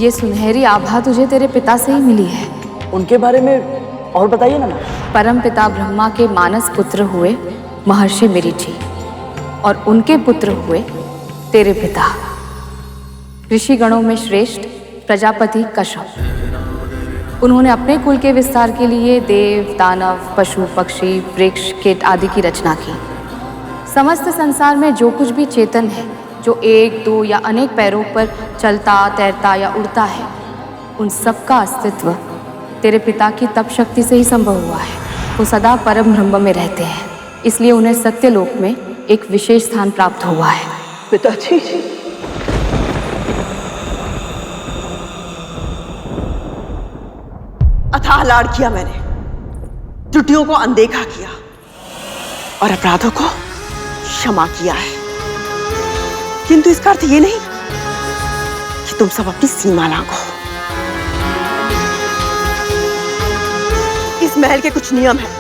ये सुनहरी आभा तुझे तेरे पिता से ही मिली है। उनके बारे में और बताइए ना। परम पिता ब्रह्मा के मानस पुत्र हुए महर्षि मरीचि और उनके पुत्र हुए तेरे पिता ऋषि गणों में श्रेष्ठ प्रजापति कश्यप। उन्होंने अपने कुल के विस्तार के लिए देव, दानव, पशु, पक्षी, वृक्ष, कीट आदि की रचना की। समस्त संसार में जो कुछ भी चेतन है, जो एक, दो या अनेक पैरों पर चलता, तैरता या उड़ता है, उन सब का अस्तित्व तेरे पिता की तप शक्ति से ही संभव हुआ है। वो सदा परम ब्रह्म में रहते हैं, इसलिए उन्हें सत्यलोक में एक विशेष स्थान प्राप्त हुआ है। पिताजी, अथाह लाड़ किया मैंने, त्रुटियों को अनदेखा किया और अपराधों को क्षमा किया है, किंतु इसका अर्थ ये नहीं कि तुम सब अपनी सीमा लांघो। इस महल के कुछ नियम हैं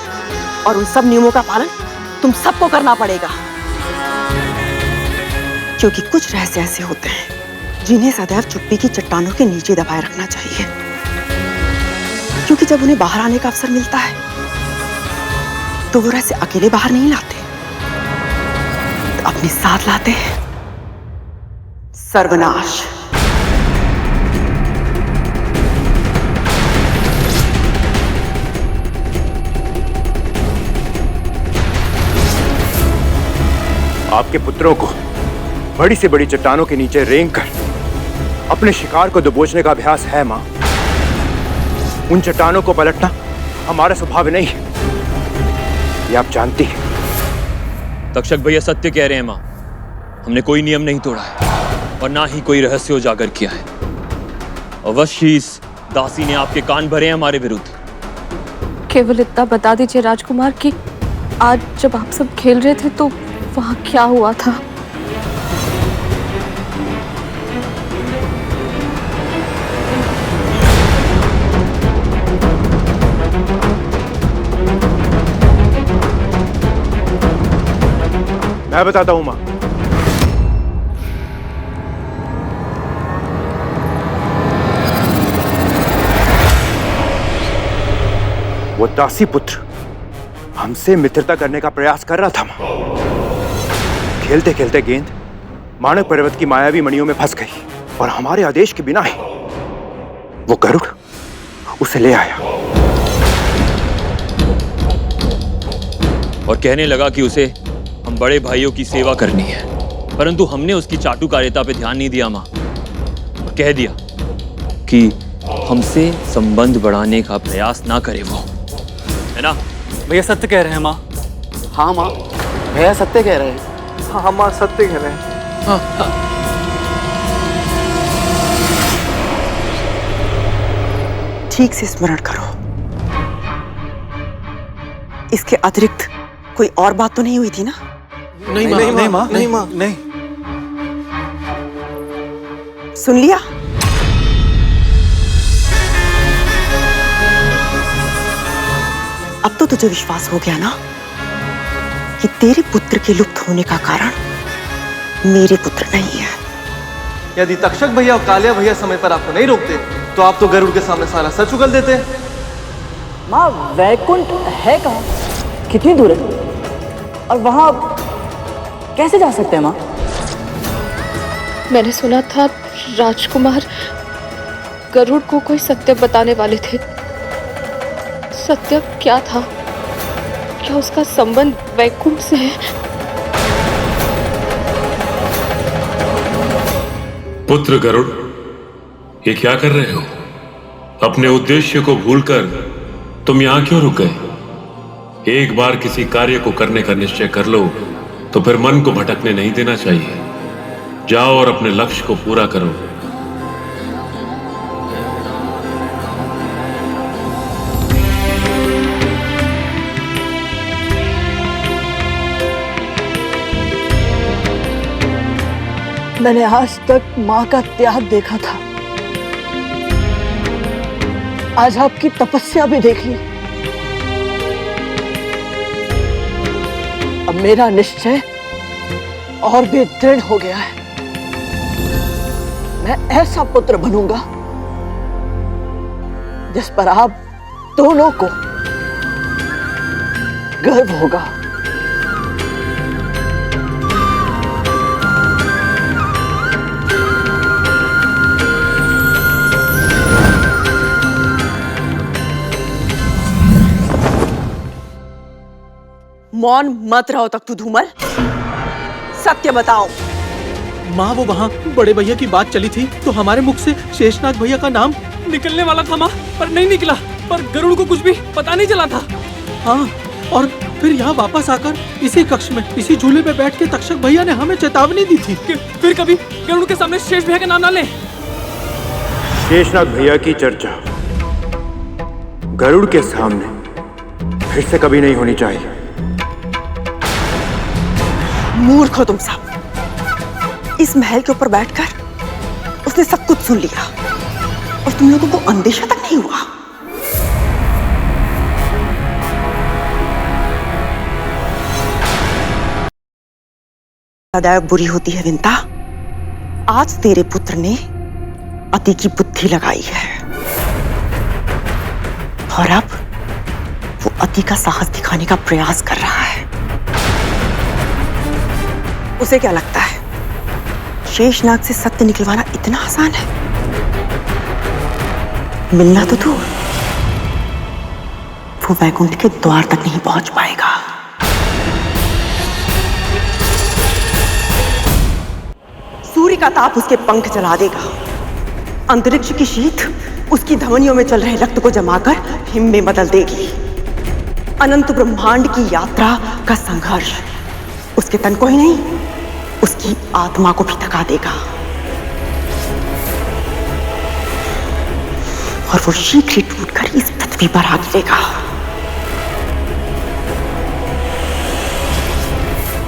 और उन सब नियमों का पालन तुम सबको करना पड़ेगा, क्योंकि कुछ रहस्य ऐसे होते हैं जिन्हें सदैव चुप्पी की चट्टानों के नीचे दबाए रखना चाहिए, क्योंकि जब उन्हें बाहर आने का अवसर मिलता है तो वो रहस्य अकेले बाहर नहीं लाते, तो अपने साथ लाते हैं सर्वनाश। आपके पुत्रों को बड़ी से बड़ी चट्टानों के नीचे रेंग कर अपने शिकार को दबोचने का अभ्यास है मां। उन चट्टानों को पलटना हमारा स्वभाव नहीं है, ये आप जानती हैं। तक्षक भैया सत्य कह रहे हैं मां, हमने कोई नियम नहीं तोड़ा है और ना ही कोई रहस्य उजागर किया है। अवश्य इस दासी ने आपके कान भरे हैं हमारे विरुद्ध। केवल इतना बता दीजिए राजकुमार कि आज जब आप सब खेल रहे थे तो वहां क्या हुआ था? मैं बताता हूं मां। वो दासी पुत्र हमसे मित्रता करने का प्रयास कर रहा था मां। खेलते खेलते गेंद मानव पर्वत की मायावी मणियों में फंस गई और हमारे आदेश के बिना ही वो गरुड़ उसे ले आया और कहने लगा कि उसे हम बड़े भाइयों की सेवा करनी है, परंतु हमने उसकी चाटुकारिता पे ध्यान नहीं दिया मां और कह दिया कि हमसे संबंध बढ़ाने का प्रयास ना करे वो, है ना? भैया सत्य कह रहे हैं माँ। हाँ माँ, भैया सत्य कह रहे हैं। हाँ माँ, सत्य कह रहे हैं। ठीक से स्मरण करो, इसके अतिरिक्त कोई और बात तो नहीं हुई थी ना? नहीं माँ, नहीं माँ, नहीं माँ, नहीं। सुन लिया? अब तो तुझे विश्वास हो गया ना कि तेरे पुत्र के लुप्त होने का कारण मेरे पुत्र नहीं है। यदि तक्षक भैया और कालिया भैया समय पर आपको नहीं रोकते तो आप तो गरुड़ के सामने सारा सच उगल देते। माँ, वैकुंठ है कहाँ? कितनी दूर है? और वहाँ कैसे जा सकते हैं माँ? मैंने सुना था राजकुमार गरुड़ को कोई सत्य बताने वाले थे। सत्य क्या था? क्या उसका संबंध वैकुंठ से है? पुत्र गरुड़, ये क्या कर रहे हो? अपने उद्देश्य को भूलकर तुम यहां क्यों रुक गए? एक बार किसी कार्य को करने का निश्चय कर लो तो फिर मन को भटकने नहीं देना चाहिए। जाओ और अपने लक्ष्य को पूरा करो। मैंने आज तक माँ का त्याग देखा था, आज आपकी तपस्या भी देख ली। अब मेरा निश्चय और भी दृढ़ हो गया है। मैं ऐसा पुत्र बनूंगा जिस पर आप दोनों को गर्व होगा। मौन मत रहो तक तू धूमल, सत्य बताओ। माँ वो वहाँ बड़े भैया की बात चली थी तो हमारे मुख से शेषनाग भैया का नाम निकलने वाला था माँ, पर नहीं निकला। पर गरुड़ को कुछ भी पता नहीं चला था। हाँ, और फिर यहाँ वापस आकर इसी कक्ष में इसी झूले पे बैठ के तक्षक भैया ने हमें चेतावनी दी थी कि फिर कभी गरुड़ के सामने शेष भैया का नाम ना ले। शेषनाग भैया की चर्चा गरुड़ के सामने फिर से कभी नहीं होनी चाहिए। मूर्ख हो तुम सब। इस महल के ऊपर बैठकर उसने सब कुछ सुन लिया और तुम लोगों को अंदेशा तक नहीं हुआ। सदैव बुरी होती है विंता। आज तेरे पुत्र ने अति की बुद्धि लगाई है और अब वो अति का साहस दिखाने का प्रयास कर रहा है। उसे क्या लगता है शेषनाग से सत्य निकलवाना इतना आसान है? मिलना तो दूर, वो वैकुंठ के द्वार तक नहीं पहुंच पाएगा। सूर्य का ताप उसके पंख जला देगा। अंतरिक्ष की शीत उसकी धमनियों में चल रहे रक्त को जमाकर हिम में बदल देगी। अनंत ब्रह्मांड की यात्रा का संघर्ष उसके तन को ही नहीं, उसकी आत्मा को भी थका देगा और वो शीघ्र ही टूटकर इस पृथ्वी पर आ गिरेगा।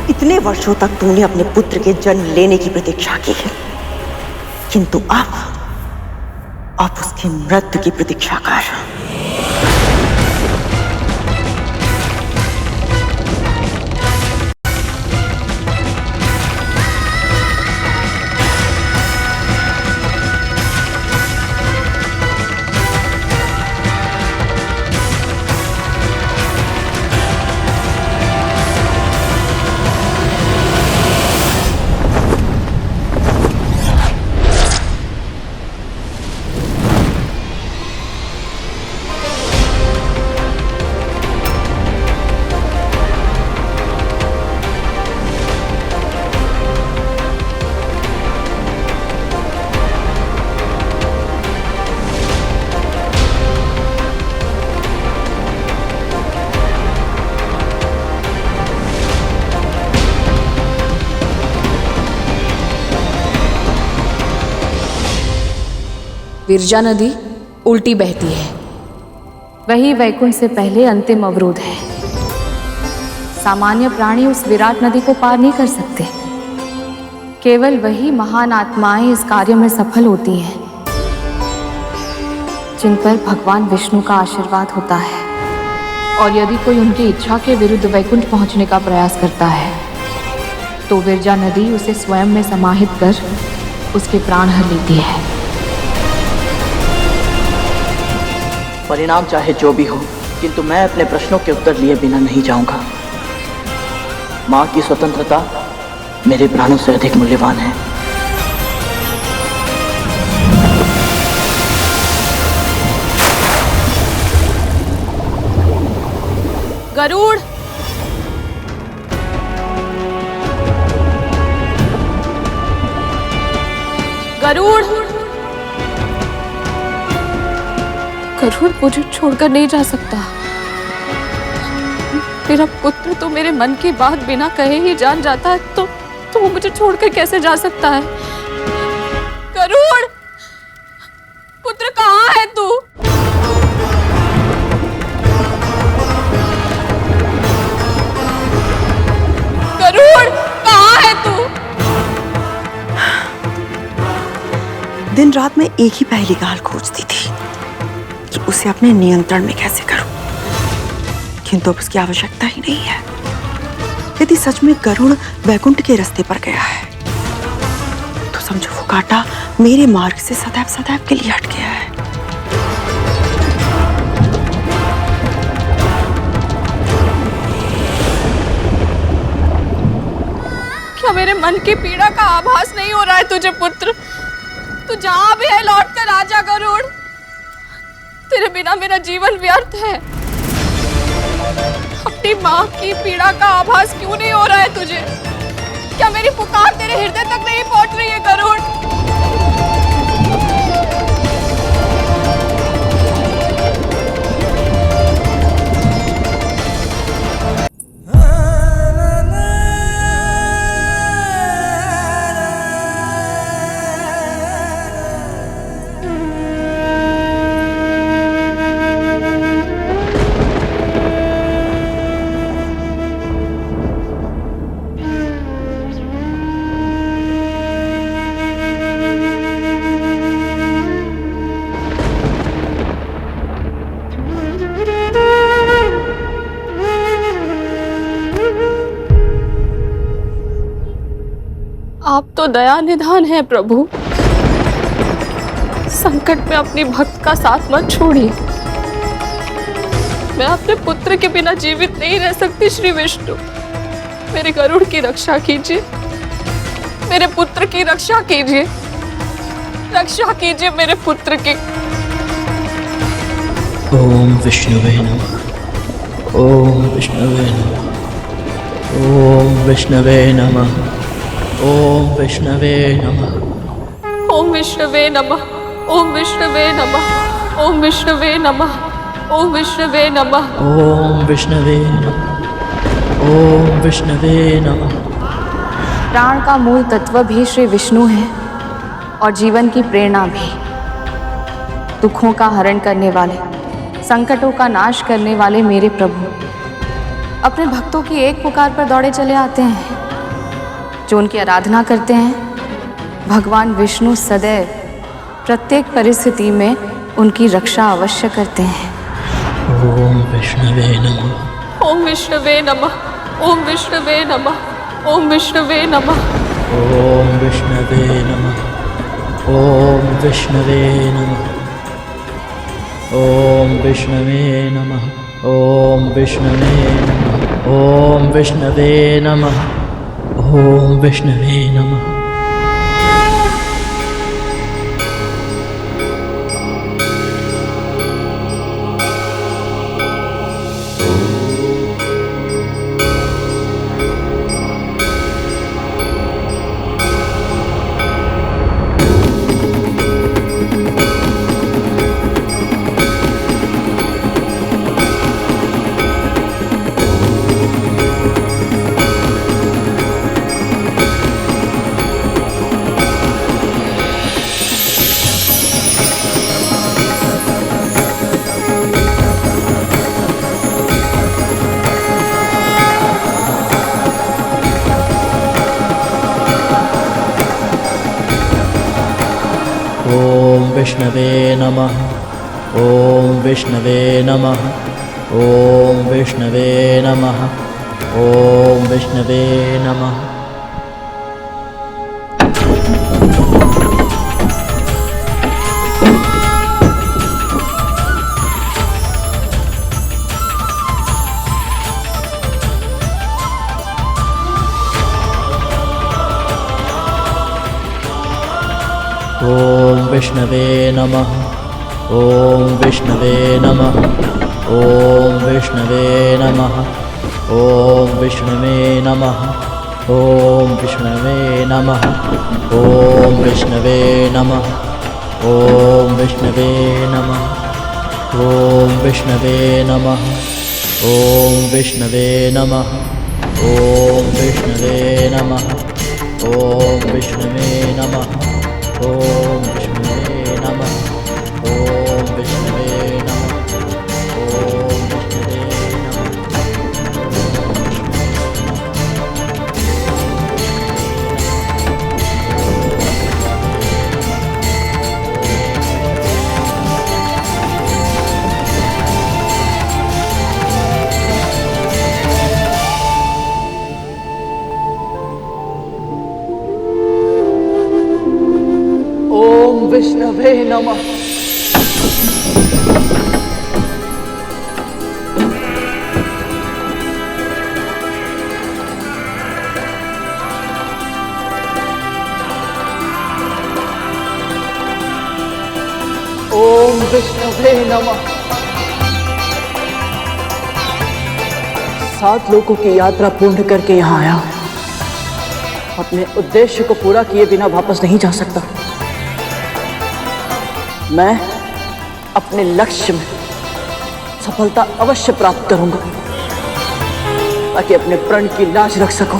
इतने वर्षों तक तूने अपने पुत्र के जन्म लेने की प्रतीक्षा की है, किंतु अब उसकी मृत्यु की प्रतीक्षा कर। विरजा नदी उल्टी बहती है, वही वैकुंठ से पहले अंतिम अवरोध है। सामान्य प्राणी उस विराट नदी को पार नहीं कर सकते। केवल वही महान आत्माएं इस कार्य में सफल होती हैं जिन पर भगवान विष्णु का आशीर्वाद होता है। और यदि कोई उनकी इच्छा के विरुद्ध वैकुंठ पहुंचने का प्रयास करता है तो विरजा नदी उसे स्वयं में समाहित कर उसके प्राण हर लेती है। परिणाम चाहे जो भी हो, किंतु मैं अपने प्रश्नों के उत्तर लिए बिना नहीं जाऊंगा। मां की स्वतंत्रता मेरे प्राणों से अधिक मूल्यवान है। गरुड़, गरुड़, गरुड़ मुझे छोड़कर नहीं जा सकता। मेरा पुत्र तो मेरे मन की बात बिना कहे ही जान जाता है, तो वो मुझे छोड़कर कैसे जा सकता है? गरुड़, पुत्र कहाँ है तू? गरुड़, कहाँ है तू? दिन रात में एक ही पहली गाल खोजती थी कि उसे अपने नियंत्रण में कैसे करूं, किंतु अब उसकी आवश्यकता ही नहीं है। यदि सच में गरुड़ वैकुंठ के रास्ते पर गया है तो समझो वो कांटा मेरे मार्ग से सदैव सदैव के लिए हट गया है। मेरे मन की पीड़ा का आभास नहीं हो रहा है तुझे पुत्र? तू जहां भी है लौट कर आजा गरुड़। तेरे बिना मेरा जीवन व्यर्थ है। अपनी माँ की पीड़ा का आभास क्यों नहीं हो रहा है तुझे? क्या मेरी पुकार तेरे हृदय तक नहीं पहुंच रही है गरुड़? आप तो दया निधान है प्रभु। संकट में अपनी भक्त का साथ मत छोड़िए। मैं अपने पुत्र के बिना जीवित नहीं रह सकती श्री विष्णु। मेरे गरुड़ की रक्षा कीजिए, मेरे पुत्र की रक्षा कीजिए, रक्षा कीजिए मेरे पुत्र की। ओम विष्णुवे नमः। ओम विष्णुवे नमः। ओम विष्णुवे नमः। ओम विष्णुवे नमः। ओम विष्णुवे नमः। ओम विष्णुवे नमः। ओम विष्णुवे नमः। ओम विष्णुवे नमः। ओम विष्णुवे नमः। ओम विष्णुवे नमः। प्राण का मूल तत्व भी श्री विष्णु है और जीवन की प्रेरणा भी। दुखों का हरण करने वाले, संकटों का नाश करने वाले मेरे प्रभु अपने भक्तों की एक पुकार पर दौड़े चले आते हैं। जो उनकी आराधना करते हैं, भगवान विष्णु सदैव प्रत्येक परिस्थिति में उनकी रक्षा अवश्य करते हैं। ओम विष्णुवे नमः। ओम विष्णुवे नमः। ओम विष्णुवे नमः। ओम विष्णुवे नमः। ओम विष्णुवे नमः। ओम विष्णुवे नमः। ओम विष्णुवे नमः। ओम विष्णुवे नमः। ओम विष्णुवे नमः। ओम विष्णुवे नमः। ओम विष्णवे नमः। ओम विष्णवे नमः। ओम विष्णवे नमः। ओम विष्णवे नमः। ओम विष्णवे नमः। ओम विष्णवे नमः। ओम विष्णवे नमः। ओम विष्णवे नमः। ओम विष्णवे नमः। ओम विष्णवे नमः। ओम विष्णवे नमः। ओम विष्णवे नमः। ओम विष्णवे नमः। ओम विष्णवे नमः। ओम विष्णवे नमः। ओम विष्णुवे नमः। ओम विष्णुवे नमः। ओम विष्णुवे विष्णवे नमः। विष्णवे नमः। 7 लोगों की यात्रा पूर्ण करके यहाँ आया, अपने उद्देश्य को पूरा किए बिना वापस नहीं जा सकता। मैं अपने लक्ष्य में सफलता अवश्य प्राप्त करूंगा, ताकि अपने प्रण की लाज रख सकूं।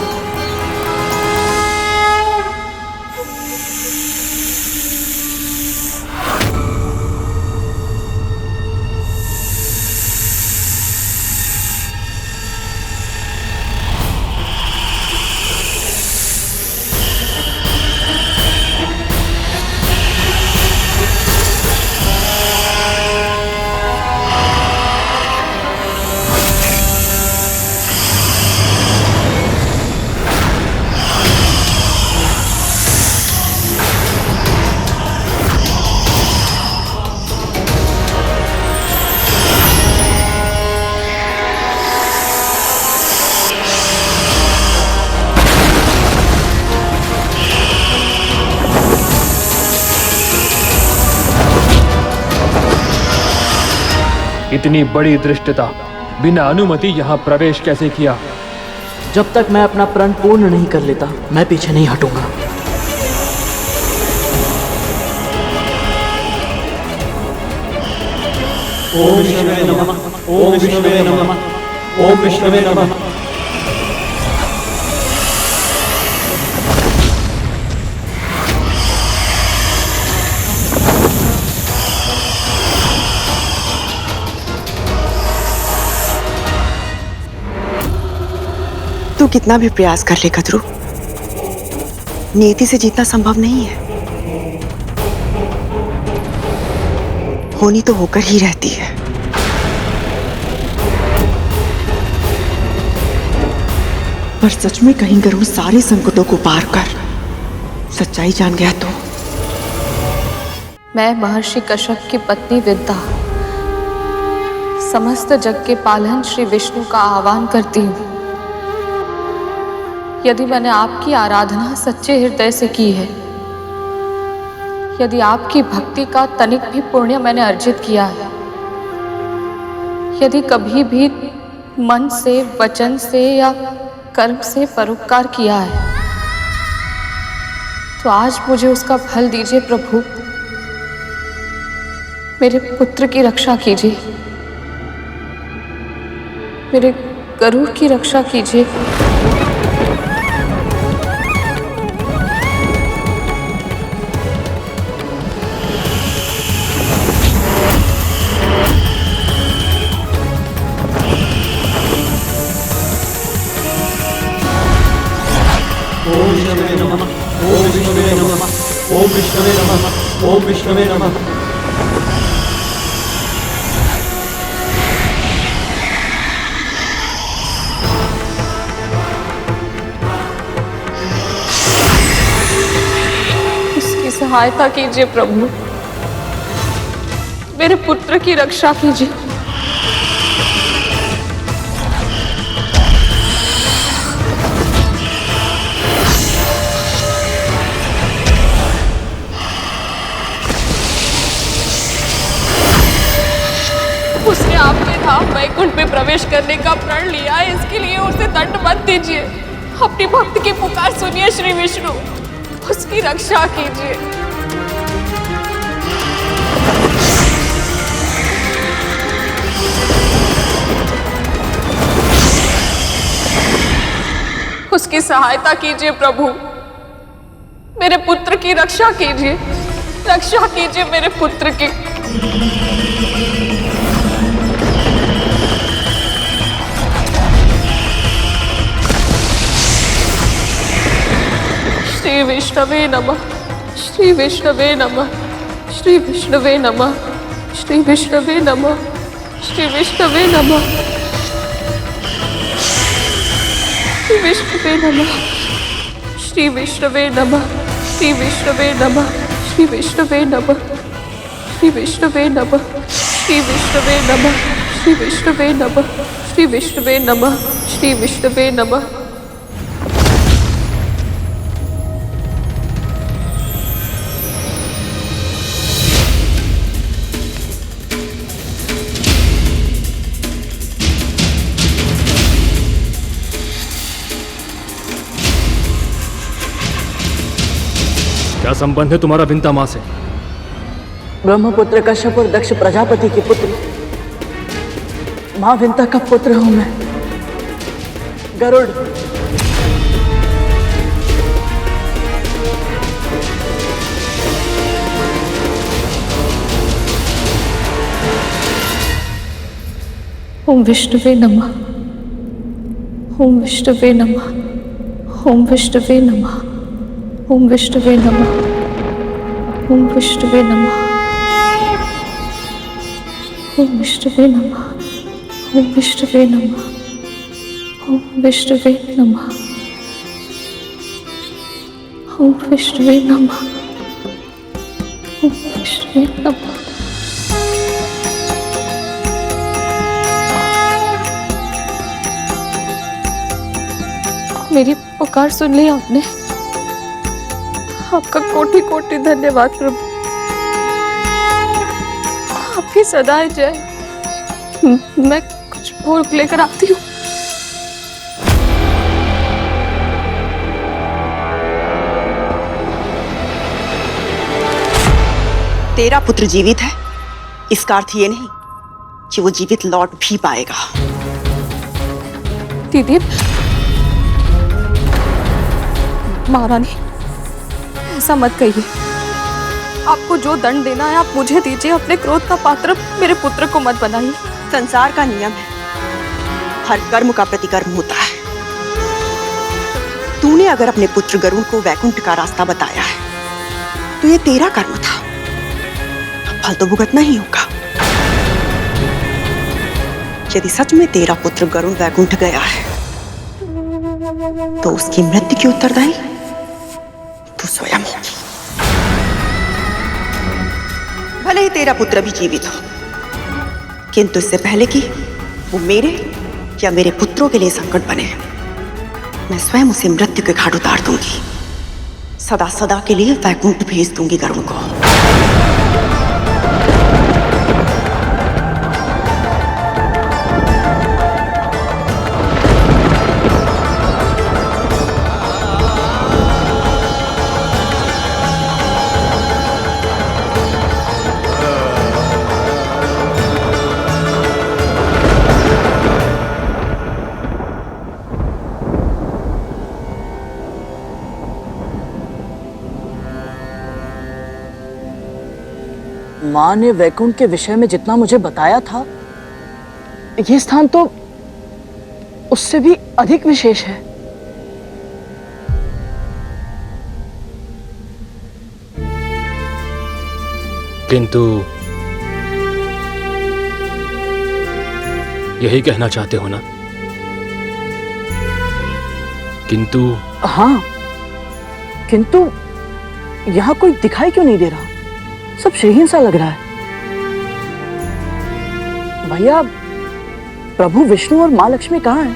इतनी बड़ी धृष्टता, बिना अनुमति यहाँ प्रवेश कैसे किया? जब तक मैं अपना प्रण पूर्ण नहीं कर लेता, मैं पीछे नहीं हटूंगा। ओम विष्णवे नमः, ओम विष्णवे नमः, ओम विष्णवे नमः। तू कितना भी प्रयास कर ले कद्रू, नियति से जीतना संभव नहीं है। होनी तो होकर ही रहती है। पर सच में कहीं गरुड़ सारे संकटों को पार कर सच्चाई जान गया तो मैं महर्षि कश्यप की पत्नी विद्या समस्त जग के पालन श्री विष्णु का आह्वान करती हूँ। यदि मैंने आपकी आराधना सच्चे हृदय से की है, यदि आपकी भक्ति का तनिक भी पुण्य मैंने अर्जित किया है, यदि कभी भी मन से, वचन से या कर्म से परोपकार किया है, तो आज मुझे उसका फल दीजिए प्रभु। मेरे पुत्र की रक्षा कीजिए, मेरे गरुड़ की रक्षा कीजिए। ओम विष्णवे नमः, ओम विष्णवे नमः, ओम विष्णवे नमः, ओम विष्णवे नमः। उसकी सहायता कीजिए प्रभु, मेरे पुत्र की रक्षा कीजिए। उसने आपके धाम वैकुंठ में प्रवेश करने का प्रण लिया है, इसके लिए उसे दंड मत दीजिए। अपनी भक्त की पुकार सुनिए श्री विष्णु, उसकी रक्षा कीजिए। उसकी सहायता कीजिए प्रभु, मेरे पुत्र की रक्षा कीजिए, रक्षा कीजिए मेरे पुत्र की। श्री विष्णवे नमः, श्री विष्णवे नमः, श्री विष्णवे नमः, श्री विष्णवे नमः, श्री विष्णवे नमः, श्री विष्णवे नमः, श्री विष्णवे नमः, श्री विष्णवे नमः, श्री विष्णवे नमः, श्री विष्णवे नमः, श्री विष्णवे नमः, श्री विष्णवे नमः, श्री विष्णवे नमः, श्री विष्णवे नमः। क्या संबंध है तुम्हारा विंता माँ से? ब्रह्मपुत्र कश्यप और दक्ष प्रजापति की पुत्री माँ विंता का पुत्र हूं मैं, गरुड़। ओम विष्णुवे नमः। ओम विष्णुवे नमः। ओम विष्णुवे नमः। ओम विष्णुवे नमः। ओम विष्णुवे नमः। ओम विष्णुवे नमः। ओम विष्णुवे नमः। ओम विष्णुवे नमः। ओम विष्णुवे नमः। ओम विष्णुवे नमः। मेरी पुकार सुन ली आपने। आपका कोटि कोटि धन्यवाद प्रभु। आपकी सदाएं जय। मैं कुछ भोग लेकर आती हूँ। तेरा पुत्र जीवित है, इसका अर्थ ये नहीं कि वो जीवित लौट भी पाएगा। दीदी, महारानी ऐसा मत कहिए। आपको जो दंड देना है आप मुझे दीजिए। अपने क्रोध का पात्र मेरे पुत्र को मत बनाइए। संसार का नियम है, हर कर्म का प्रतिकर्म होता है। तूने अगर अपने पुत्र गरुड़ को वैकुंठ का रास्ता बताया है तो ये तेरा कर्म था, फल तो भुगतना ही होगा। यदि सच में तेरा पुत्र गरुड़ वैकुंठ गया है तो उसकी मृत्यु की उत्तरदायी तू स्वयं होगी। भले ही तेरा पुत्र भी जीवित हो, किंतु इससे पहले कि वो मेरे या मेरे पुत्रों के लिए संकट बने, मैं स्वयं उसे मृत्यु के घाट उतार दूंगी। सदा सदा के लिए वैकुंठ भेज दूंगी गरुड़ को। माँ ने वैकुंठ के विषय में जितना मुझे बताया था, ये स्थान तो उससे भी अधिक विशेष है। किंतु यही कहना चाहते हो ना? किंतु हाँ, किंतु यहाँ कोई दिखाई क्यों नहीं दे रहा? सब श्रीहीन सा लग रहा है। भैया, प्रभु विष्णु और माँ लक्ष्मी कहाँ हैं?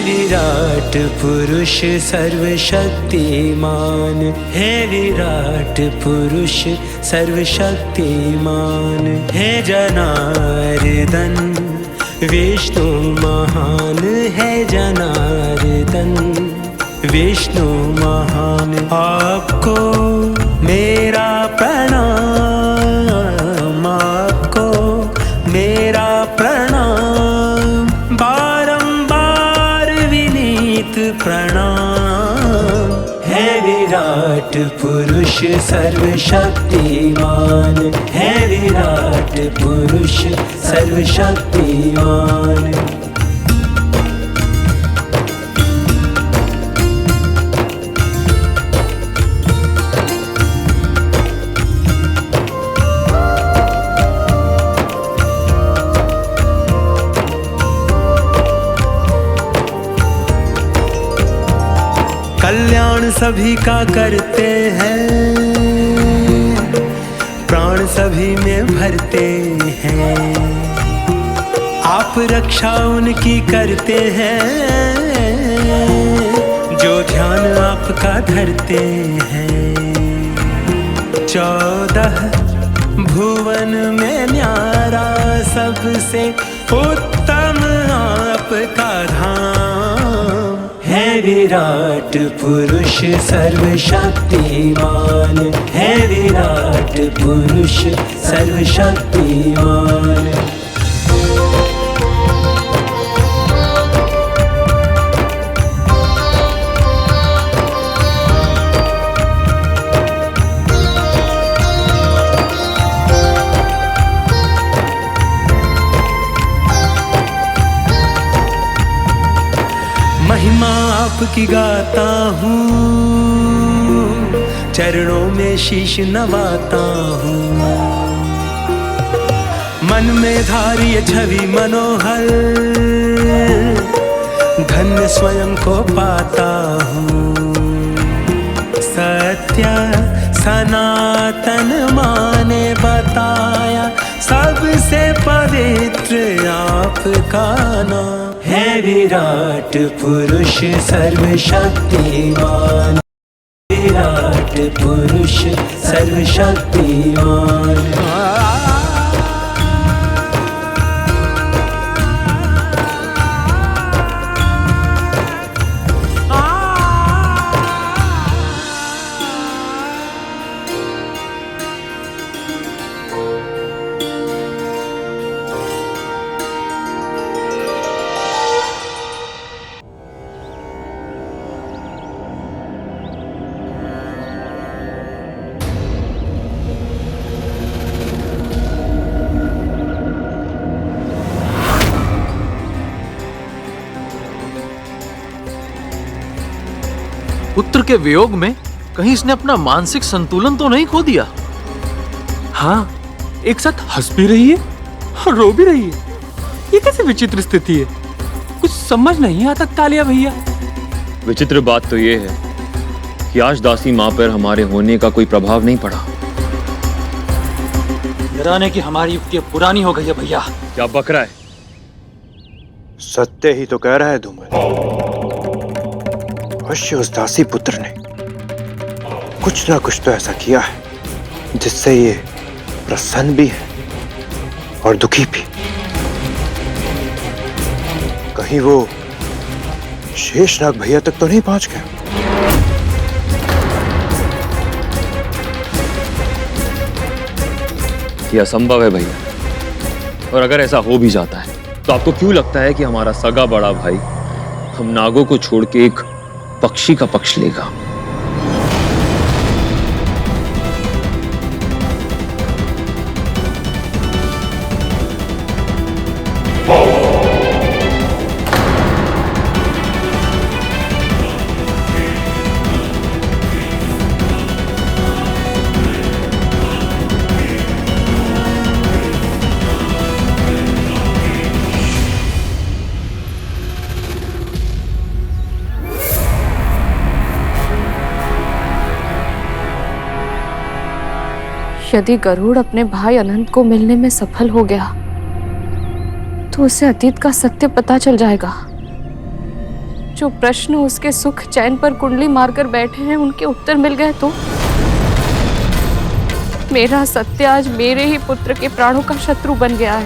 विराट पुरुष सर्वशक्तिमान, हे विराट पुरुष सर्वशक्तिमान, हे जनार्दन विष्णु महान है जनार्दन, विष्णु महान। आपको मेरा प्रणाम, आपको मेरा प्रणाम, बारंबार विनीत प्रणाम। है विराट पुरुष सर्वशक्तिमान, है विराट पुरुष सर्वशक्तिमान। कल्याण सभी का करते हैं, प्राण सभी में भरते हैं। आप रक्षा उनकी करते हैं, जो ध्यान आपका धरते हैं। 14 भुवन में न्यारा सबसे उत्तम आपका धाम। है विराट पुरुष सर्वशक्तिमान, है विराट पुरुष सर्वशक्तिमान। महिमा आपकी गाता हूँ, चरणों में शीश नवाता हूँ। मन में धारिय छवि मनोहर, धन्य स्वयं को पाता हूँ। सत्य सनातन माने बताया, सबसे पवित्र आपका नाम। है विराट पुरुष सर्वशक्तिमान, विराट पुरुष सर्वशक्तिमान। पुत्र के वियोग में कहीं इसने अपना मानसिक संतुलन तो नहीं खो दिया? हाँ, एक साथ हंस भी रही है और रो भी रही है। ये कैसे विचित्र स्थिति है, कुछ समझ नहीं आता कालिया भैया। विचित्र बात तो ये है कि आज दासी माँ पर हमारे होने का कोई प्रभाव नहीं पड़ा। डराने की हमारी युक्ति पुरानी हो गई है भैया। क्या बक रहा है? सत्य ही तो कह रहा है धूमल। अवश्य उस दासी पुत्र ने कुछ ना कुछ तो ऐसा किया है जिससे ये प्रसन्न भी है और दुखी भी। कहीं वो शेषनाग भैया तक तो नहीं पहुंच गया? ये असंभव है भैया, और अगर ऐसा हो भी जाता है तो आपको क्यों लगता है कि हमारा सगा बड़ा भाई हम नागों को छोड़ के एक पक्षी का पक्ष लेगा? यदि गरुड़ अपने भाई अनंत को मिलने में सफल हो गया तो उसे अतीत का सत्य पता चल जाएगा। जो प्रश्न उसके सुख चैन पर कुंडली मारकर बैठे हैं उनके उत्तर मिल गए तो मेरा सत्य आज मेरे ही पुत्र के प्राणों का शत्रु बन गया है।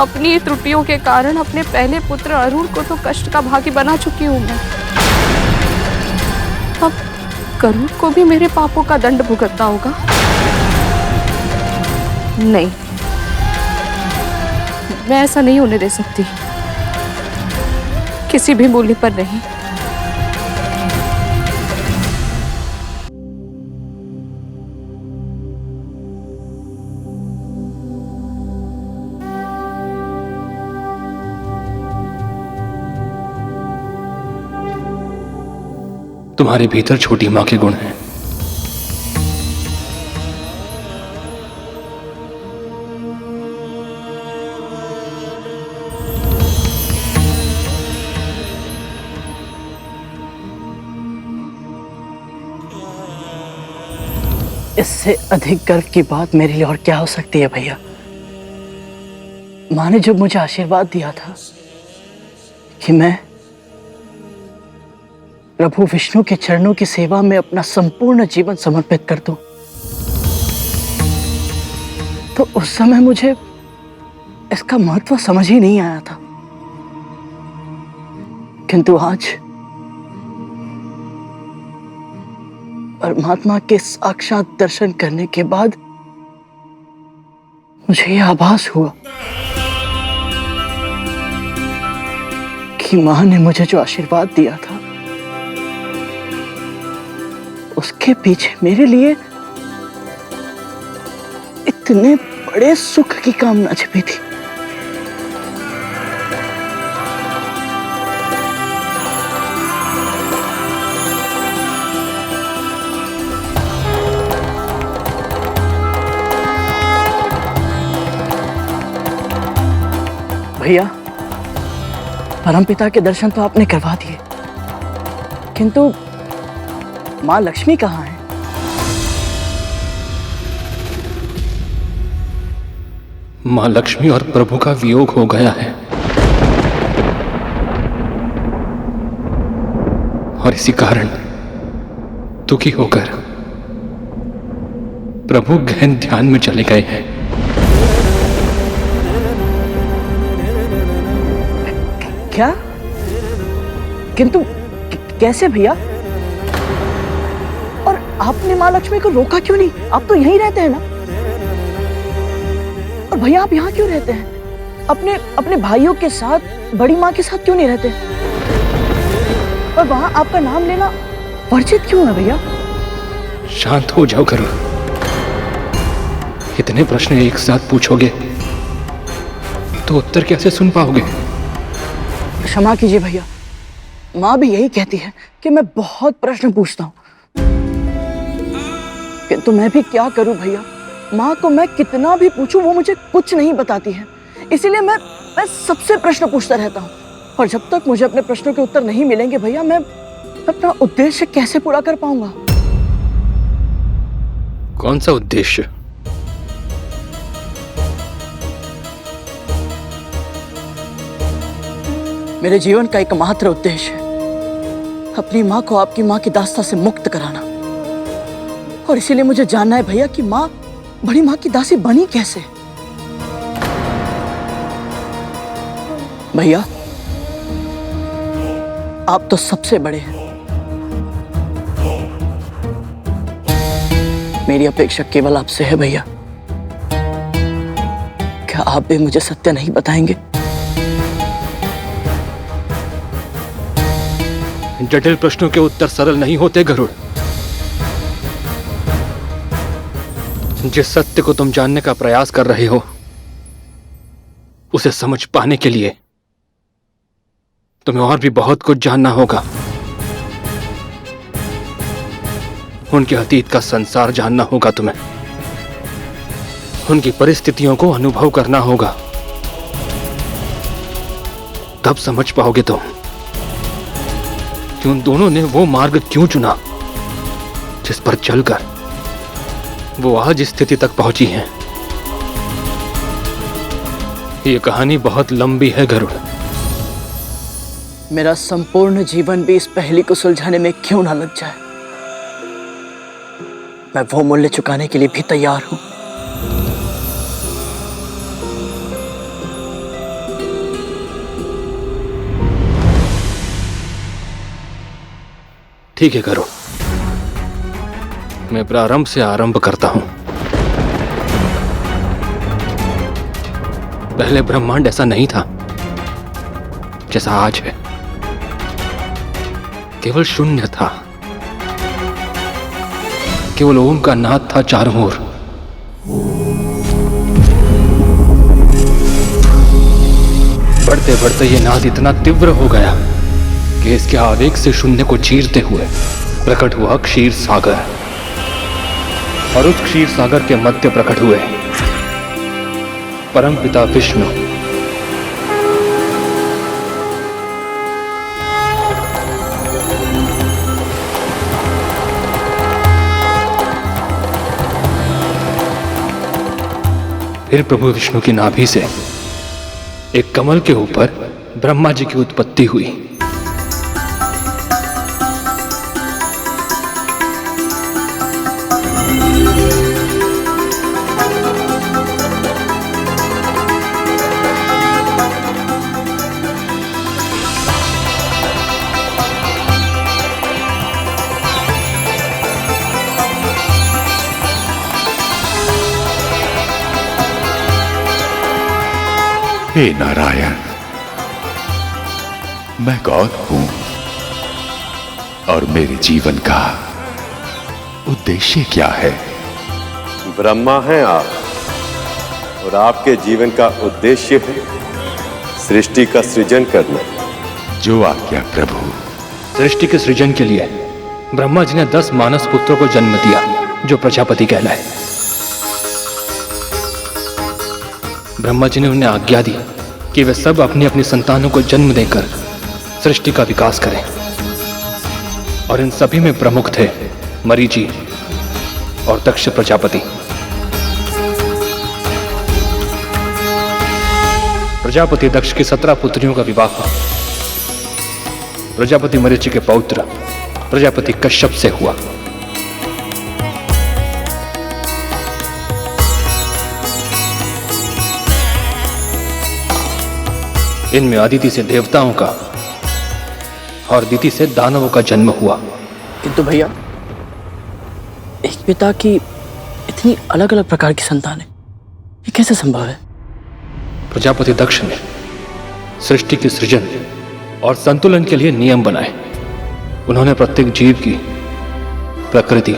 अपनी त्रुटियों के कारण अपने पहले पुत्र अरुण को तो कष्ट का भागी बना चुकी हूं मैं। अब गरुड़ को भी मेरे पापों का दंड भुगतना होगा। नहीं, मैं ऐसा नहीं होने दे सकती, किसी भी मूल्य पर नहीं। तुम्हारे भीतर छोटी मां के गुण हैं। इससे अधिक गर्व की बात मेरे लिए और क्या हो सकती है भैया। माँ ने जब मुझे आशीर्वाद दिया था कि मैं प्रभु विष्णु के चरणों की सेवा में अपना संपूर्ण जीवन समर्पित कर दूं, तो उस समय मुझे इसका महत्व समझ ही नहीं आया था। किंतु आज परमात्मा के साक्षात दर्शन करने के बाद मुझे यह आभास हुआ कि मां ने मुझे जो आशीर्वाद दिया था उसके पीछे मेरे लिए इतने बड़े सुख की कामना छिपी थी। भैया, परमपिता के दर्शन तो आपने करवा दिए, किंतु मां लक्ष्मी कहाँ है? मां लक्ष्मी और प्रभु का वियोग हो गया है, और इसी कारण दुखी होकर प्रभु गहन ध्यान में चले गए हैं। क्या? किंतु कैसे भैया? और आपने मां लक्ष्मी को रोका क्यों नहीं? आप तो यहीं रहते हैं ना। और भैया, आप यहाँ क्यों रहते हैं? अपने भाइयों के साथ, बड़ी माँ के साथ क्यों नहीं रहते? और वहां आपका नाम लेना वर्जित क्यों है भैया? शांत हो जाओ गरुड़। इतने प्रश्न एक साथ पूछोगे तो उत्तर कैसे सुन पाओगे? क्षमा कीजिए भैया, माँ भी यही कहती है कि मैं बहुत प्रश्न पूछता हूँ, किंतु मैं भी क्या करूं भैया। माँ को मैं कितना भी पूछूं वो मुझे कुछ नहीं बताती है। इसीलिए मैं सबसे प्रश्न पूछता रहता हूँ, और जब तक मुझे अपने प्रश्नों के उत्तर नहीं मिलेंगे भैया, मैं अपना उद्देश्य कैसे पूरा कर पाऊंगा? कौन सा उद्देश्य? मेरे जीवन का एकमात्र उद्देश्य है अपनी माँ को आपकी माँ की दास्ता से मुक्त कराना। और इसीलिए मुझे जानना है भैया कि माँ बड़ी माँ की दासी बनी कैसे? भैया, आप तो सबसे बड़े हैं, मेरी अपेक्षा केवल आपसे है भैया। क्या आप भी मुझे सत्य नहीं बताएंगे? जटिल प्रश्नों के उत्तर सरल नहीं होते गरुड़। जिस सत्य को तुम जानने का प्रयास कर रहे हो उसे समझ पाने के लिए तुम्हें और भी बहुत कुछ जानना होगा। उनके अतीत का संसार जानना होगा तुम्हें, उनकी परिस्थितियों को अनुभव करना होगा। तब समझ पाओगे तुम कि उन दोनों ने वो मार्ग क्यों चुना जिस पर चलकर वो आज इस स्थिति तक पहुंची हैं। ये कहानी बहुत लंबी है गरुड़। मेरा संपूर्ण जीवन भी इस पहेली को सुलझाने में क्यों ना लग जाए, मैं वो मूल्य चुकाने के लिए भी तैयार हूं। ठीक है गरुड़, मैं प्रारंभ से आरंभ करता हूं। पहले ब्रह्मांड ऐसा नहीं था जैसा आज है। केवल शून्य था, केवल ओम का नाद था चारों ओर। बढ़ते बढ़ते ये नाद इतना तीव्र हो गया कि इसके आवेग से शून्य को चीरते हुए प्रकट हुआ क्षीर सागर, और उस क्षीर सागर के मध्य प्रकट हुए परमपिता विष्णु। फिर प्रभु विष्णु की नाभि से एक कमल के ऊपर ब्रह्मा जी की उत्पत्ति हुई। हे नारायण, मैं कौन हूं और मेरे जीवन का उद्देश्य क्या है? ब्रह्मा हैं आप, और आपके जीवन का उद्देश्य है सृष्टि का सृजन करना। जो आज्ञा प्रभु। सृष्टि के सृजन के लिए ब्रह्मा जी ने 10 मानस पुत्रों को जन्म दिया जो प्रजापति कहलाए। ब्रह्मा जी ने उन्हें आज्ञा दी कि वे सब अपनी अपनी संतानों को जन्म देकर सृष्टि का विकास करें, और इन सभी में प्रमुख थे मरीचि और दक्ष प्रजापति। प्रजापति दक्ष की 17 पुत्रियों का विवाह हुआ। प्रजापति मरीचि के पौत्र प्रजापति कश्यप से हुआ। इनमें अदिति से देवताओं का और दिति से दानवों का जन्म हुआ। किंतु भैया, एक पिता की इतनी अलग अलग प्रकार की संतान है, ये कैसे संभव है? प्रजापति दक्ष ने सृष्टि के सृजन और संतुलन के लिए नियम बनाए। उन्होंने प्रत्येक जीव की प्रकृति,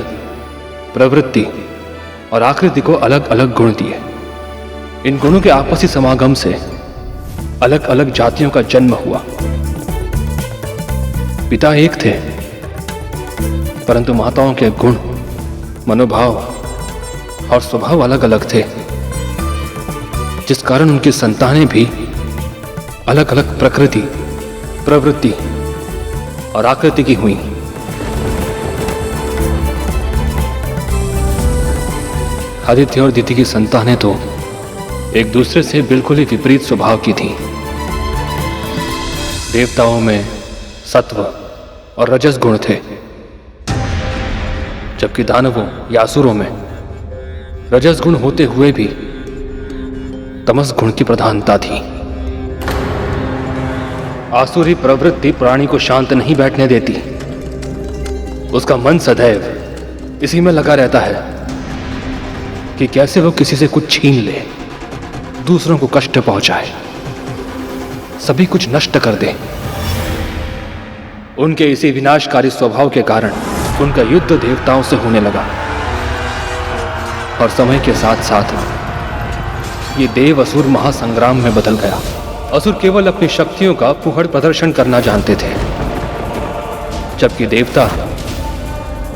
प्रवृत्ति और आकृति को अलग अलग गुण दिए। इन गुणों के आपसी समागम से अलग अलग जातियों का जन्म हुआ। पिता एक थे, परंतु माताओं के गुण, मनोभाव और स्वभाव अलग अलग थे, जिस कारण उनकी संतानें भी अलग अलग प्रकृति, प्रवृत्ति और आकृति की हुई। आदित्य और दिति की संतानें तो एक दूसरे से बिल्कुल ही विपरीत स्वभाव की थीं। देवताओं में सत्व और रजस गुण थे, जबकि दानवों या असुरों में रजस गुण होते हुए भी तमस गुण की प्रधानता थी। आसुरी प्रवृत्ति प्राणी को शांत नहीं बैठने देती। उसका मन सदैव इसी में लगा रहता है कि कैसे वो किसी से कुछ छीन ले, दूसरों को कष्ट पहुंचाए, सभी कुछ नष्ट कर दे। उनके इसी विनाशकारी स्वभाव के कारण उनका युद्ध देवताओं से होने लगा, और समय के साथ साथ ये देव असुर महासंग्राम में बदल गया। असुर केवल अपनी शक्तियों का फुहड़ प्रदर्शन करना जानते थे, जबकि देवता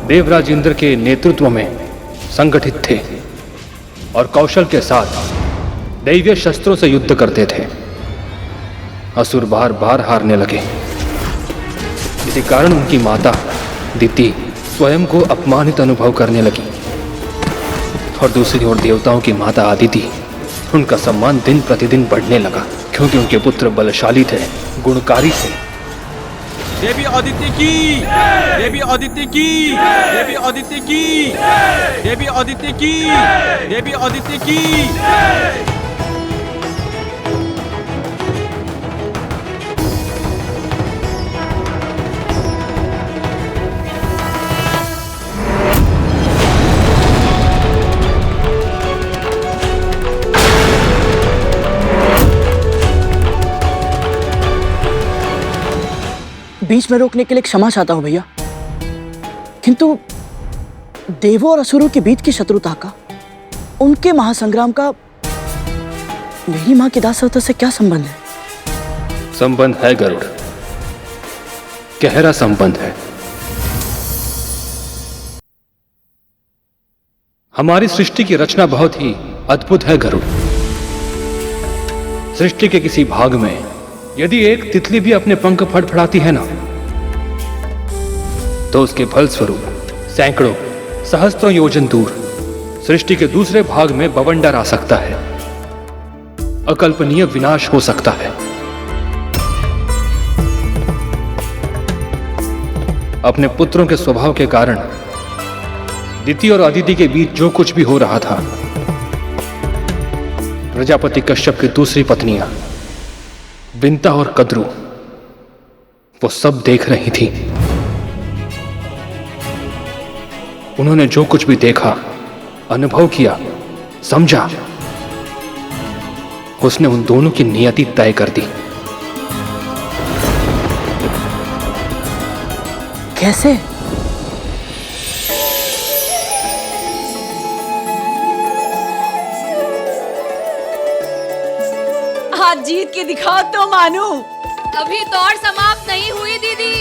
देवराज इंद्र के नेतृत्व में संगठित थे और कौशल के साथ दैवीय शस्त्रों से युद्ध करते थे। असुर बार बार हारने लगे। इसी कारण उनकी माता दिति स्वयं को अपमानित अनुभव करने लगी, और दूसरी ओर देवताओं की माता आदिति, उनका सम्मान दिन प्रतिदिन बढ़ने लगा, क्योंकि उनके पुत्र बलशाली थे, गुणकारी थे। देवी आदित्य की, देवी आदित्य की, देवी आदित्य की, देवी आदित्य की, देवी आदित्य की। बीच में रोकने के लिए क्षमा चाहता हूं भैया, किंतु देवों और असुरों के बीच की शत्रुता का, उनके महासंग्राम का मेरी मां की दासत्व से क्या संबंध है? संबंध है गरुड़, गहरा संबंध है। हमारी सृष्टि की रचना बहुत ही अद्भुत है गरुड़। सृष्टि के किसी भाग में यदि एक तितली भी अपने पंख फड़फड़ाती है ना, तो उसके फलस्वरूप सैकड़ों सहस्त्रों योजन दूर सृष्टि के दूसरे भाग में बवंडर आ सकता है, अकल्पनीय विनाश हो सकता है। अपने पुत्रों के स्वभाव के कारण दिति और अदिति के बीच जो कुछ भी हो रहा था, प्रजापति कश्यप की दूसरी पत्नियां विंता और कद्रू वो सब देख रही थी। उन्होंने जो कुछ भी देखा, अनुभव किया, समझा, उसने उन दोनों की नियति तय कर दी। कैसे? आज जीत के दिखाओ तो मानू। अभी दौड़ समाप्त नहीं हुई दीदी।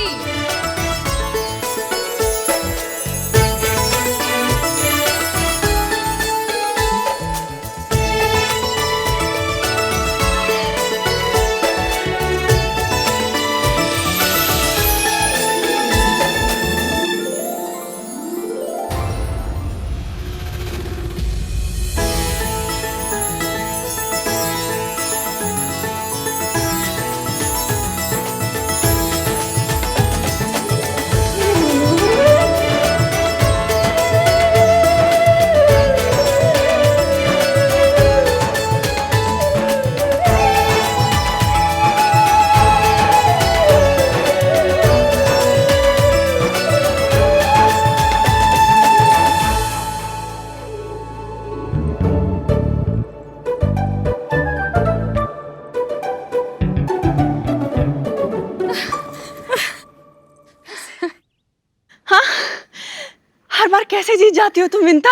हर बार कैसे जीत जाती हो तुम विंता?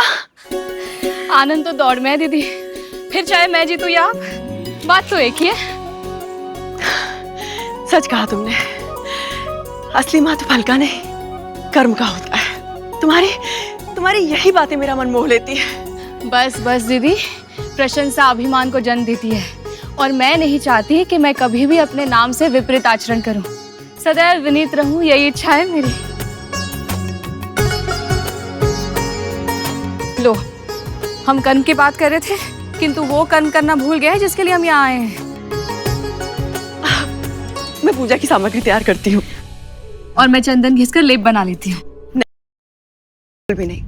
आनंद तो दौड़ में है दीदी, फिर चाहे मैं जीतूं या आप, बात तो एक ही है। सच कहा तुमने, असली माँ तो फल का नहीं कर्म का होता है। तुम्हारी यही बातें मेरा मन मोह लेती है। बस बस दीदी, प्रशंसा अभिमान को जन्म देती है और मैं नहीं चाहती कि मैं कभी भी अपने नाम से विपरीत आचरण करूं। सदैव विनीत रहूं, यही इच्छा है मेरी। लो, हम कर्म की बात कर रहे थे, किंतु वो कर्म करना भूल गए जिसके लिए हम यहाँ आए हैं। मैं पूजा की सामग्री तैयार करती हूँ और मैं चंदन घिसकर लेप बना लेती हूँ। भी नहीं,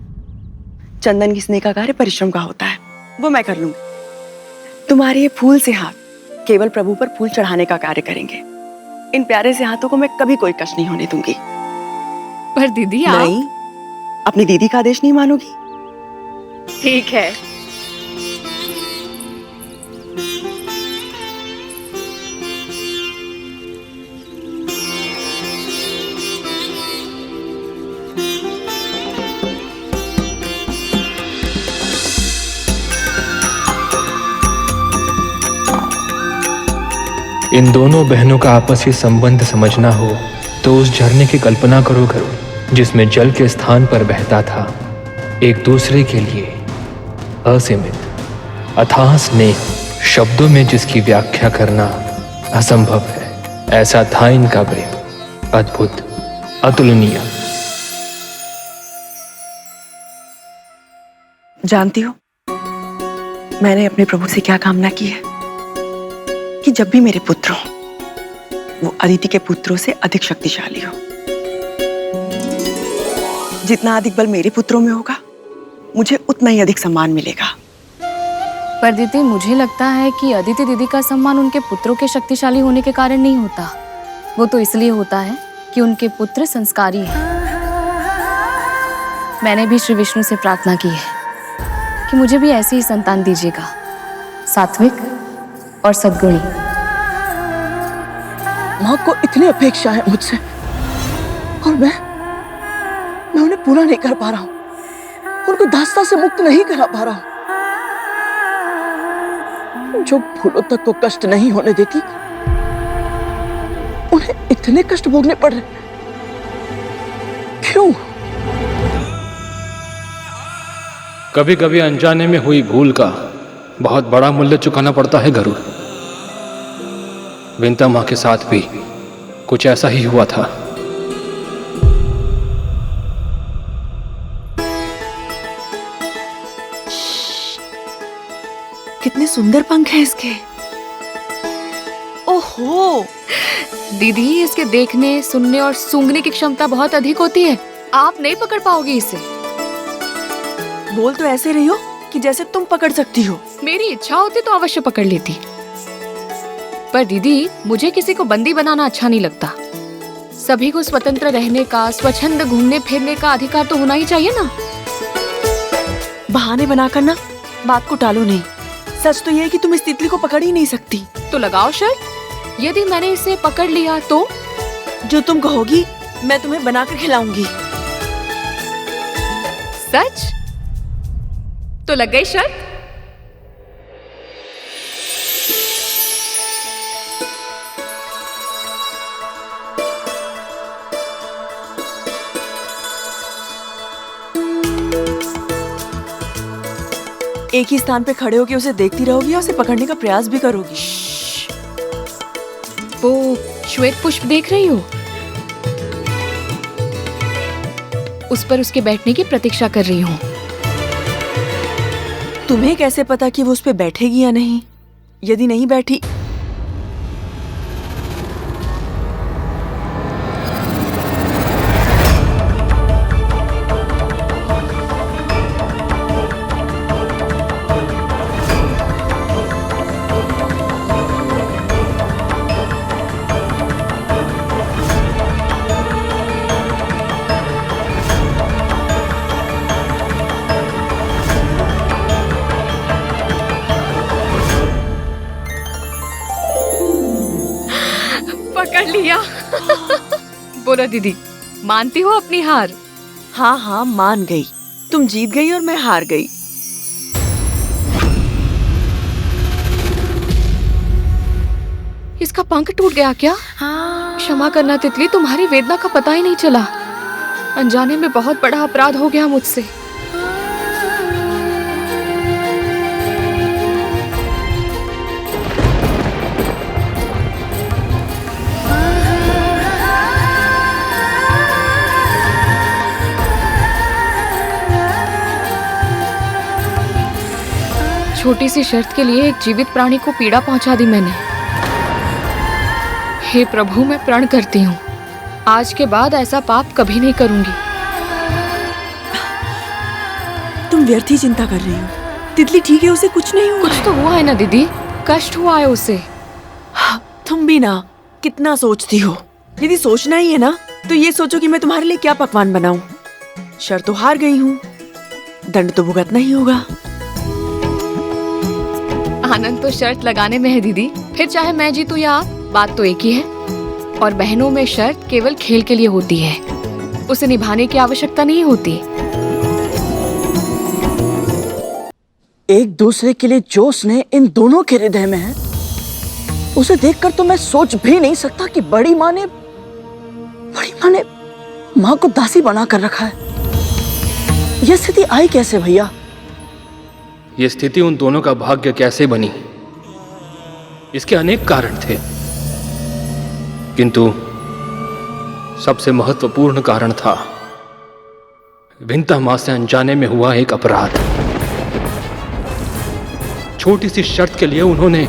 चंदन घिसने का कार्य परिश्रम का होता है, वो मैं कर लूंगी। तुम्हारे ये फूल से हाथ केवल प्रभु पर फूल चढ़ाने का कार्य करेंगे। इन प्यारे से हाथों को मैं कभी कोई कष्ट नहीं होने दूंगी। पर दीदी आप... नहीं, अपनी दीदी का आदेश नहीं मानोगी? ठीक है। इन दोनों बहनों का आपसी संबंध समझना हो तो उस झरने की कल्पना करो गरुड़, जिसमें जल के स्थान पर बहता था एक दूसरे के लिए असीमित अथाह स्नेह, शब्दों में जिसकी व्याख्या करना असंभव है। ऐसा था इनका प्रेम, अद्भुत, अतुलनीय। जानती हो, मैंने अपने प्रभु से क्या कामना की है? कि जब भी मेरे पुत्र हो, वो अदिति के पुत्रों से अधिक शक्तिशाली हो। जितना अधिक बल मेरे पुत्रों में होगा, मुझे उतना ही अधिक सम्मान मिलेगा। पर दीदी, मुझे लगता है कि अदिति दीदी का सम्मान उनके पुत्रों के शक्तिशाली होने के कारण नहीं होता। वो तो इसलिए होता है कि उनके पुत्र संस्कारी हैं। मैंने भी श्री विष्णु से प्रार्थना की है कि मुझे भी ऐसी ही संतान दीजिएगा, सात्विक और सद्गुणी। माँ को इतनी अपेक्षा है मुझसे, और मैं उन्हें पूरा नहीं कर पा रहा हूं, उनको दास्ता से मुक्त नहीं करा पा रहा हूं। जो फूलों तक को कष्ट नहीं होने देती, उन्हें इतने कष्ट भोगने पड़ रहे, क्यों? कभी कभी अनजाने में हुई भूल का बहुत बड़ा मूल्य चुकाना पड़ता है गरुड़। विंता मां के साथ भी कुछ ऐसा ही हुआ था। कितने सुंदर पंख हैं इसके। ओहो दीदी, इसके देखने, सुनने और सूंघने की क्षमता बहुत अधिक होती है। आप नहीं पकड़ पाओगी इसे। बोल तो ऐसे रही हो कि जैसे तुम पकड़ सकती हो। मेरी इच्छा होती तो अवश्य पकड़ लेती, पर दीदी मुझे किसी को बंदी बनाना अच्छा नहीं लगता। सभी को स्वतंत्र रहने का, स्वच्छंद घूमने फिरने का अधिकार तो होना ही चाहिए ना। बहाने बनाकर ना बात को टालो नहीं। सच तो ये है कि तुम इस तितली को पकड़ ही नहीं सकती। तो लगाओ शर्त। यदि मैंने इसे पकड़ लिया तो? जो तुम कहोगी मैं तुम्हें बनाकर खिलाऊंगी। सच? तो लग गई शर्त। एक ही स्थान पे खड़े होकर उसे देखती रहोगी और उसे पकड़ने का प्रयास भी करोगी। वो श्वेत पुष्प देख रही हो? उस पर उसके बैठने की प्रतीक्षा कर रही हूँ। तुम्हें कैसे पता कि वो उस पे बैठेगी या नहीं? यदि नहीं बैठी पकड़ लिया। बोलो दीदी, मानती हो अपनी हार? हाँ हाँ मान गई। तुम जीत गई और मैं हार गई। इसका पंख टूट गया क्या? क्षमा करना तितली, तुम्हारी वेदना का पता ही नहीं चला। अनजाने में बहुत बड़ा अपराध हो गया मुझसे। छोटी सी शर्त के लिए एक जीवित प्राणी को पीड़ा पहुंचा दी मैंने। हे प्रभु, मैं प्रण करती हूँ, आज के बाद ऐसा पाप कभी नहीं करूंगी। तुम व्यर्थ ही चिंता कर रही हो। तितली ठीक है, उसे कुछ नहीं हुआ। कुछ तो हुआ है ना दीदी, कष्ट हुआ है उसे। तुम भी ना कितना सोचती हो। यदि सोचना ही है ना तो ये सोचो कि मैं तुम्हारे लिए क्या पकवान बनाऊं। शर्त तो हार गई हूँ, दंड तो भुगतना ही होगा। आनंद तो शर्त लगाने में है दीदी, फिर चाहे मैं जीतूं या आप, बात तो एक ही है। और बहनों में शर्त केवल खेल के लिए होती है, उसे निभाने की आवश्यकता नहीं होती। एक दूसरे के लिए जो स्नेह इन दोनों के हृदय में है, उसे देखकर तो मैं सोच भी नहीं सकता कि बड़ी माँ ने माँ को दासी बना कर रखा है। यह स्थिति आई कैसे भैया? ये स्थिति उन दोनों का भाग्य कैसे बनी, इसके अनेक कारण थे, किंतु सबसे महत्वपूर्ण कारण था विंता मां से अनजाने में हुआ एक अपराध। छोटी सी शर्त के लिए उन्होंने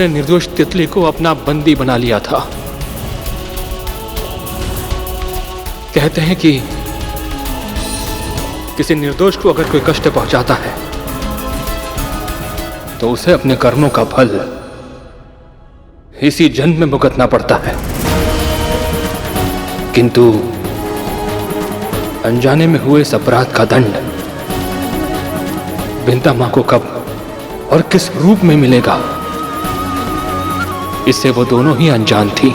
निर्दोष तितली को अपना बंदी बना लिया था। कहते हैं कि किसी निर्दोष को अगर कोई कष्ट पहुंचाता है तो उसे अपने कर्मों का फल इसी जन्म में भुगतना पड़ता है, किंतु अनजाने में हुए इस अपराध का दंड विंता मां को कब और किस रूप में मिलेगा, इससे वो दोनों ही अनजान थी।